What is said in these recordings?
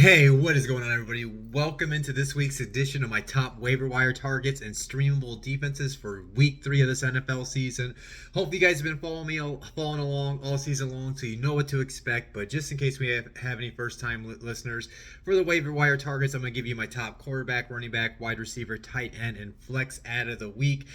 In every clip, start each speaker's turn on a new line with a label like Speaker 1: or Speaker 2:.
Speaker 1: Hey, what is going on, everybody? Welcome into this week's edition of my top waiver wire targets and streamable defenses for week 3 of this NFL season. Hope you guys have been following along all season long, so you know what to expect. But just in case we have any first-time listeners, for the waiver wire targets, I'm going to give you my top quarterback, running back, wide receiver, tight end, and flex ad of the week.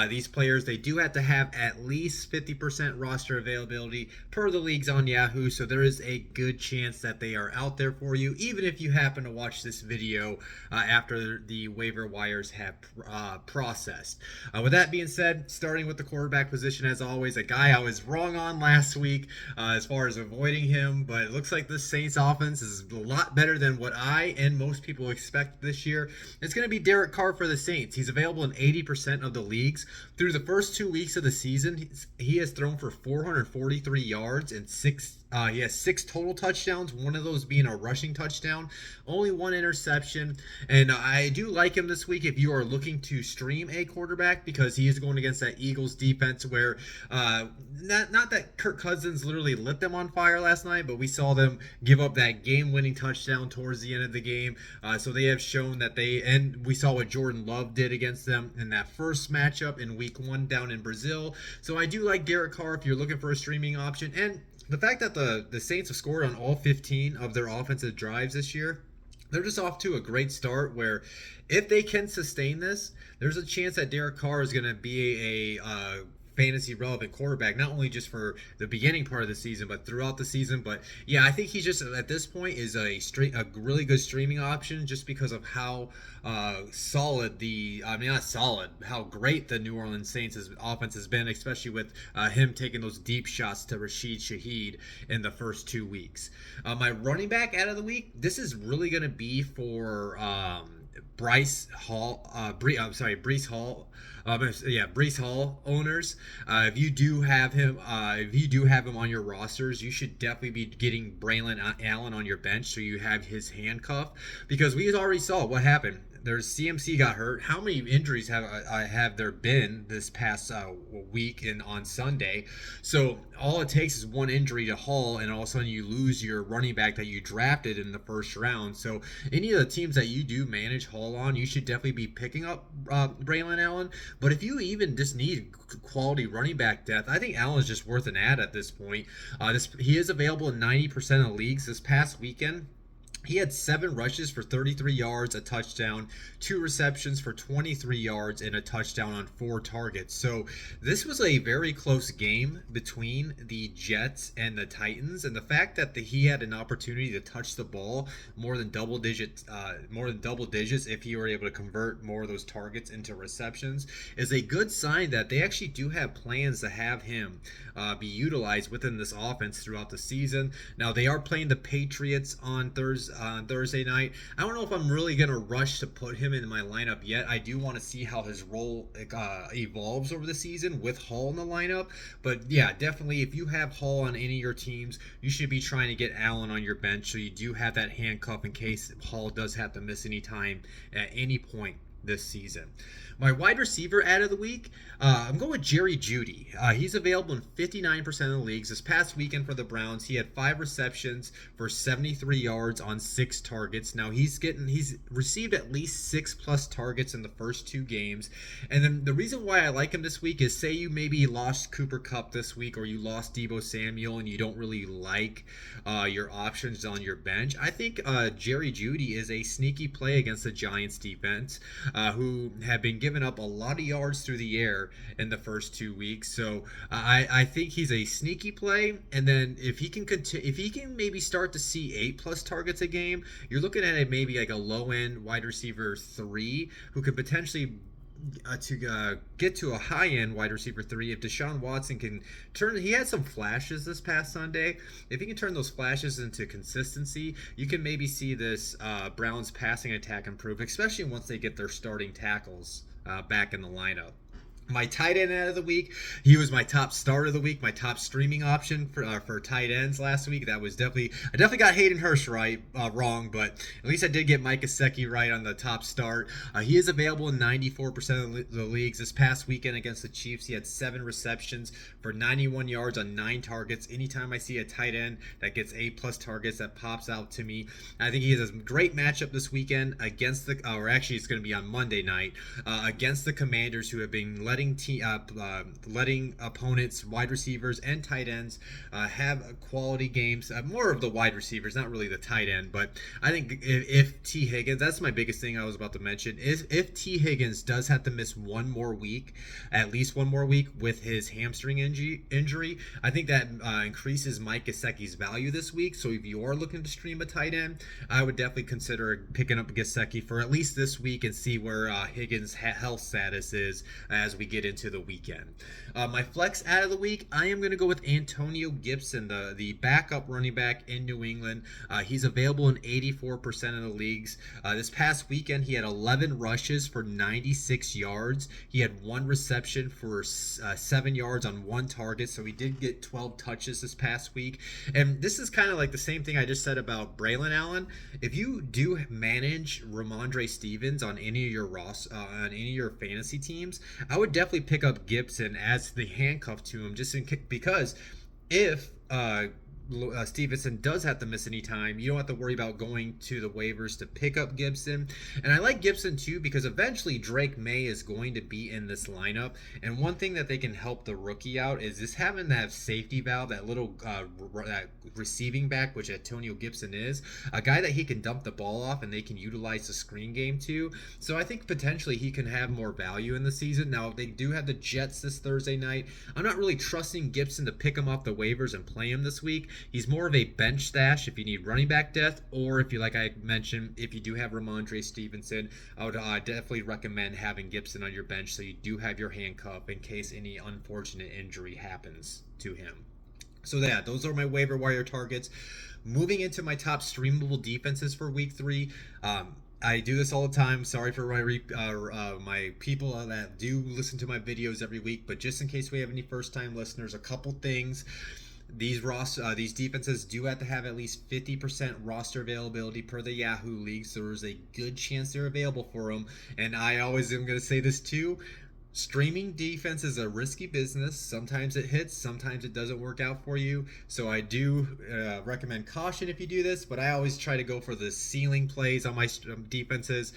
Speaker 1: These players, they do have to have at least 50% roster availability per the leagues on Yahoo, so there is a good chance that they are out there for you, even if you happen to watch this video after the waiver wires have processed. With that being said, starting with the quarterback position, as always, a guy I was wrong on last week as far as avoiding him, but it looks like the Saints offense is a lot better than what I and most people expect this year. It's going to be Derek Carr for the Saints. He's available in 80% of the leagues. Through the first 2 weeks of the season, he has thrown for 443 yards and he has 6 total touchdowns, one of those being a rushing touchdown, only 1 interception. And I do like him this week if you are looking to stream a quarterback, because he is going against that Eagles defense where not that Kirk Cousins literally lit them on fire last night, but we saw them give up that game-winning touchdown towards the end of the game. So they have shown that and we saw what Jordan Love did against them in that first matchup in week 1 down in Brazil. So I do like Derek Carr if you're looking for a streaming option. And the fact that the Saints have scored on all 15 of their offensive drives this year, they're just off to a great start where if they can sustain this, there's a chance that Derek Carr is going to be a fantasy relevant quarterback, not only just for the beginning part of the season, but throughout the season. But yeah, I think he just at this point is a really good streaming option, just because of how how great the New Orleans Saints' offense has been, especially with him taking those deep shots to Rashid Shaheed in the first 2 weeks. My running back out of the week, this is really going to be for Breece Hall owners. If you do have him, on your rosters, you should definitely be getting Braylon Allen on your bench so you have his handcuff, because we already saw what happened. There's CMC got hurt. How many injuries have there been this past week and on Sunday? So all it takes is one injury to Hall, and all of a sudden you lose your running back that you drafted in the first round. So any of the teams that you do manage Hall on, you should definitely be picking up Braylon Allen. But if you even just need quality running back depth, I think Allen is just worth an ad at this point. He is available in 90% of leagues. This past weekend, he had 7 rushes for 33 yards, a touchdown, 2 receptions for 23 yards, and a touchdown on 4 targets. So this was a very close game between the Jets and the Titans, and the fact that he had an opportunity to touch the ball more than double digits if he were able to convert more of those targets into receptions is a good sign that they actually do have plans to have him be utilized within this offense throughout the season. Now they are playing the Patriots on Thursday night. I don't know if I'm really going to rush to put him in my lineup yet. I do want to see how his role evolves over the season with Hall in the lineup. But yeah, definitely if you have Hall on any of your teams, you should be trying to get Allen on your bench so you do have that handcuff in case Hall does have to miss any time at any point this season. My wide receiver ad of the week, I'm going with Jerry Jeudy. He's available in 59% of the leagues. This past weekend for the Browns, he had 5 receptions for 73 yards on 6 targets. Now he's received at least 6 plus targets in the first 2 games. And then the reason why I like him this week is, say you maybe lost Cooper Kupp this week, or you lost Deebo Samuel and you don't really like your options on your bench. I think Jerry Jeudy is a sneaky play against the Giants defense, who have been given up a lot of yards through the air in the first 2 weeks. So I think he's a sneaky play. And then if he can maybe start to see 8 plus targets a game, you're looking at it maybe like a low end wide receiver 3 who could potentially get to a high-end wide receiver 3 if Deshaun Watson can he had some flashes this past Sunday. If he can turn those flashes into consistency, you can maybe see this Browns passing attack improve, especially once they get their starting tackles back in the lineup. My tight end out of the week, he was my top start of the week, my top streaming option for tight ends last week. That was I definitely got Hayden Hurst wrong, but at least I did get Mike Gesicki right on the top start. He is available in 94% of the leagues. This past weekend against the Chiefs, he had 7 receptions for 91 yards on 9 targets. Anytime I see a tight end that gets A+ targets, that pops out to me. I think he has a great matchup this weekend against or actually it's going to be on Monday night against the Commanders, who have been letting opponents, wide receivers and tight ends have quality games. More of the wide receivers, not really the tight end. But I think if T. Higgins, that's my biggest thing I was about to mention, is if T. Higgins does have to miss one more week, at least one more week with his hamstring injury, I think that increases Mike Gesicki's value this week. So if you are looking to stream a tight end, I would definitely consider picking up Gesicki for at least this week and see where Higgins' health status is as we get into the weekend. My flex out of the week, I am going to go with Antonio Gibson, the backup running back in New England. He's available in 84% of the leagues. This past weekend, he had 11 rushes for 96 yards. He had 1 reception for 7 yards on 1 target, so he did get 12 touches this past week. And this is kind of like the same thing I just said about Braylon Allen. If you do manage Ramondre Stevens on any of your on any of your fantasy teams, I would definitely pick up Gibson as the handcuff to him, because if Stevenson does have to miss any time, you don't have to worry about going to the waivers to pick up Gibson. And I like Gibson too because eventually Drake May is going to be in this lineup. And one thing that they can help the rookie out is just having that safety valve, that little that receiving back, which Antonio Gibson is, a guy that he can dump the ball off and they can utilize the screen game too. So I think potentially he can have more value in the season. Now, they do have the Jets this Thursday night. I'm not really trusting Gibson to pick him off the waivers and play him this week. He's more of a bench stash if you need running back depth, or if you, like I mentioned, if you do have Ramondre Stevenson, I would definitely recommend having Gibson on your bench so you do have your handcuff in case any unfortunate injury happens to him. So yeah, those are my waiver wire targets. Moving into my top streamable defenses for week 3. I do this all the time. Sorry for my people that do listen to my videos every week, but just in case we have any first-time listeners, a couple things. These defenses do have to have at least 50% roster availability per the Yahoo League, so there's a good chance they're available for them. And I always am going to say this too. Streaming defense is a risky business. Sometimes it hits, sometimes it doesn't work out for you. So I do recommend caution if you do this, but I always try to go for the ceiling plays on my defenses.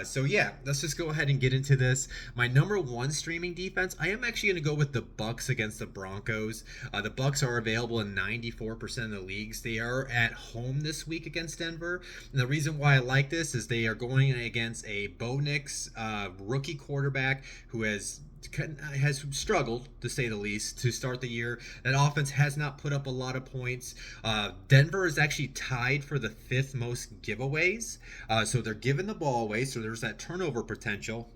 Speaker 1: So yeah, let's just go ahead and get into this. My number 1 streaming defense, I am actually going to go with the Bucks against the Broncos. The Bucks are available in 94% of the leagues. They are at home this week against Denver. And the reason why I like this is they are going against a Bo Nix rookie quarterback who has struggled, to say the least, to start the year. That offense has not put up a lot of points. Denver is actually tied for the 5th most giveaways. So they're giving the ball away, so there's that turnover potential.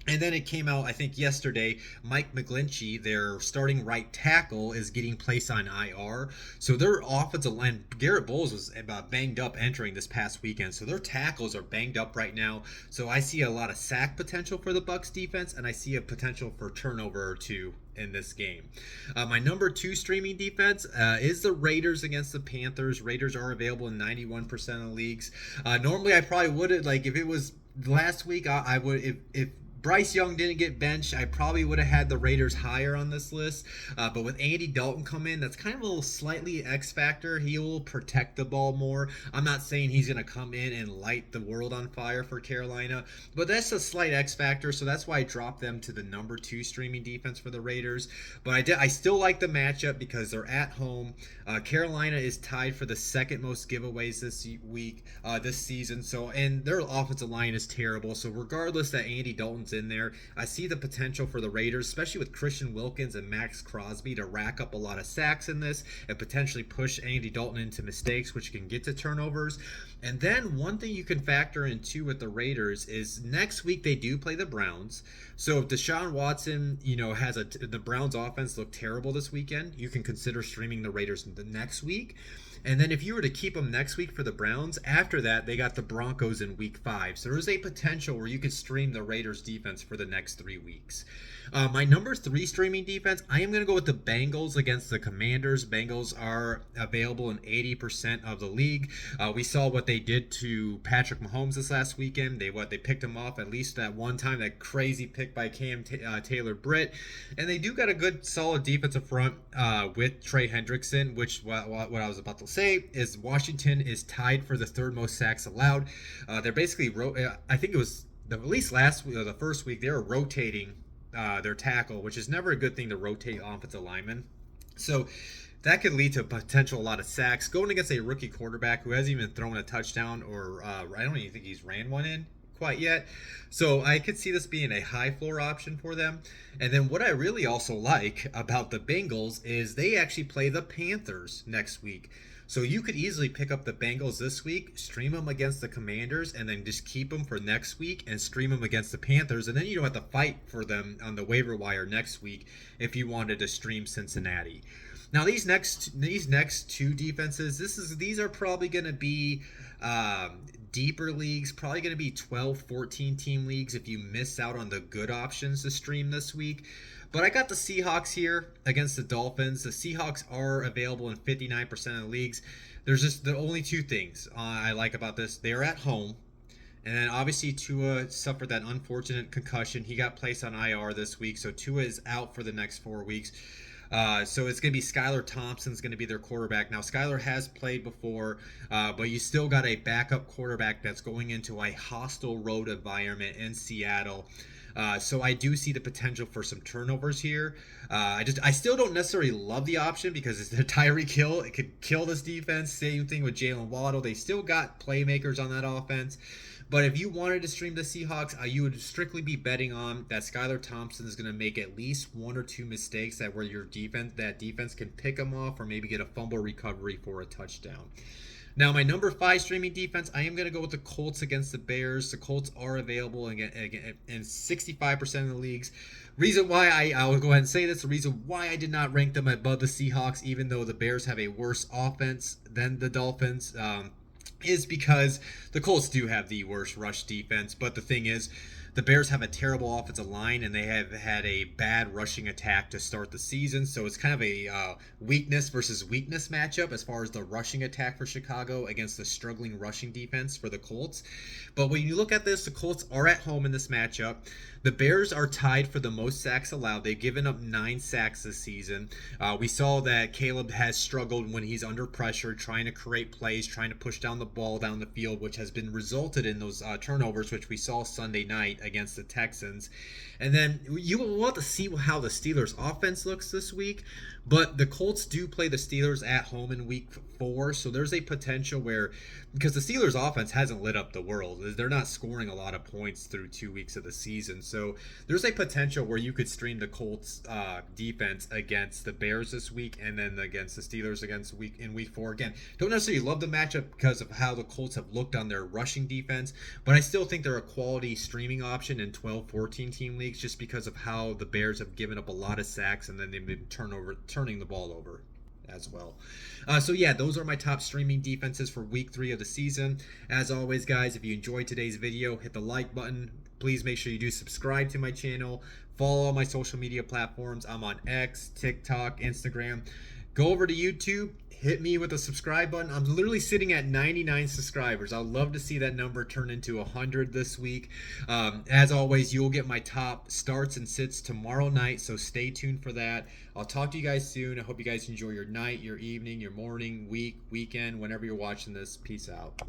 Speaker 1: And then it came out, I think yesterday, Mike McGlinchey, their starting right tackle, is getting placed on IR. So their offensive line, Garrett Bowles was banged up entering this past weekend. So their tackles are banged up right now. So I see a lot of sack potential for the Bucs defense, and I see a potential for turnover or 2 in this game. My number 2 streaming defense is the Raiders against the Panthers. Raiders are available in 91% of leagues. Normally I probably would, like if it was last week, I would, if Bryce Young didn't get benched, I probably would have had the Raiders higher on this list. But with Andy Dalton come in, that's kind of a little slightly X factor. He will protect the ball more. I'm not saying he's going to come in and light the world on fire for Carolina, but that's a slight X factor. So that's why I dropped them to the number 2 streaming defense for the Raiders. But I still like the matchup because they're at home. Carolina is tied for the 2nd most giveaways this season. So, and their offensive line is terrible. So regardless that Andy Dalton's in there, I see the potential for the Raiders, especially with Christian Wilkins and Max Crosby, to rack up a lot of sacks in this and potentially push Andy Dalton into mistakes, which can get to turnovers. And then one thing you can factor in too with the Raiders is next week they do play the Browns. So if Deshaun Watson, has the Browns offense look terrible this weekend, you can consider streaming the Raiders the next week. And then if you were to keep them next week for the Browns, after that, they got the Broncos in week 5. So there's a potential where you could stream the Raiders defense for the next 3 weeks. My number 3 streaming defense, I am going to go with the Bengals against the Commanders. Bengals are available in 80% of the league. We saw what they did to Patrick Mahomes this last weekend. They picked him off at least that one time, that crazy pick by Taylor Britt. And they do got a good, solid defensive front with Trey Hendrickson, which what I was about to say is Washington is tied for the 3rd most sacks allowed. They're basically, I think it was at least the first week, they were rotating their tackle, which is never a good thing to rotate offensive linemen. So that could lead to potential a lot of sacks going against a rookie quarterback who hasn't even thrown a touchdown, or I don't even think he's ran one in quite yet. So I could see this being a high floor option for them. And then what I really also like about the Bengals is they actually play the Panthers next week. So you could easily pick up the Bengals this week, stream them against the Commanders, and then just keep them for next week and stream them against the Panthers. And then you don't have to fight for them on the waiver wire next week if you wanted to stream Cincinnati. Now these next 2 defenses, these are probably going to be deeper leagues, probably going to be 12, 14 team leagues if you miss out on the good options to stream this week. But I got the Seahawks here against the Dolphins. The Seahawks are available in 59% of the leagues. There's just the only 2 things I like about this. They're at home. And then obviously Tua suffered that unfortunate concussion. He got placed on IR this week. So Tua is out for the next 4 weeks. So it's going to be Skylar Thompson's going to be their quarterback. Now, Skylar has played before, but you still got a backup quarterback that's going into a hostile road environment in Seattle. So I do see the potential for some turnovers here. I still don't necessarily love the option because it's the Tyreek Hill. It could kill this defense. Same thing with Jalen Waddle. They still got playmakers on that offense. But if you wanted to stream the Seahawks, you would strictly be betting on that Skylar Thompson is going to make at least 1 or 2 mistakes that where that defense can pick them off or maybe get a fumble recovery for a touchdown. Now, my number 5 streaming defense, I am going to go with the Colts against the Bears. The Colts are available in 65% of the leagues. Reason why I will go ahead and say this, the reason why I did not rank them above the Seahawks, even though the Bears have a worse offense than the Dolphins, is because the Colts do have the worst rush defense. But the thing is, the Bears have a terrible offensive line, and they have had a bad rushing attack to start the season. So it's kind of a weakness versus weakness matchup as far as the rushing attack for Chicago against the struggling rushing defense for the Colts. But when you look at this, the Colts are at home in this matchup. The Bears are tied for the most sacks allowed. They've given up 9 sacks this season. We saw that Caleb has struggled when he's under pressure, trying to create plays, trying to push down the ball down the field, which has been resulted in those turnovers, which we saw Sunday night against the Texans. And then you will want to see how the Steelers' offense looks this week. But the Colts do play the Steelers at home in week 4, so there's a potential where, because the Steelers' offense hasn't lit up the world, they're not scoring a lot of points through 2 weeks of the season. So there's a potential where you could stream the Colts defense against the Bears this week, and then against the Steelers in week 4. Again, don't necessarily love the matchup because of how the Colts have looked on their rushing defense, but I still think they're a quality streaming option in 12, 14 team leagues just because of how the Bears have given up a lot of sacks and then they've been turning the ball over as well. So yeah, those are my top streaming defenses for week 3 of the season. As always, guys, if you enjoyed today's video, hit the like button. Please make sure you do subscribe to my channel. Follow all my social media platforms. I'm on X, TikTok, Instagram. Go over to YouTube. Hit me with a subscribe button. I'm literally sitting at 99 subscribers. I'd love to see that number turn into 100 this week. As always, you'll get my top starts and sits tomorrow night, so stay tuned for that. I'll talk to you guys soon. I hope you guys enjoy your night, your evening, your morning, week, weekend, whenever you're watching this. Peace out.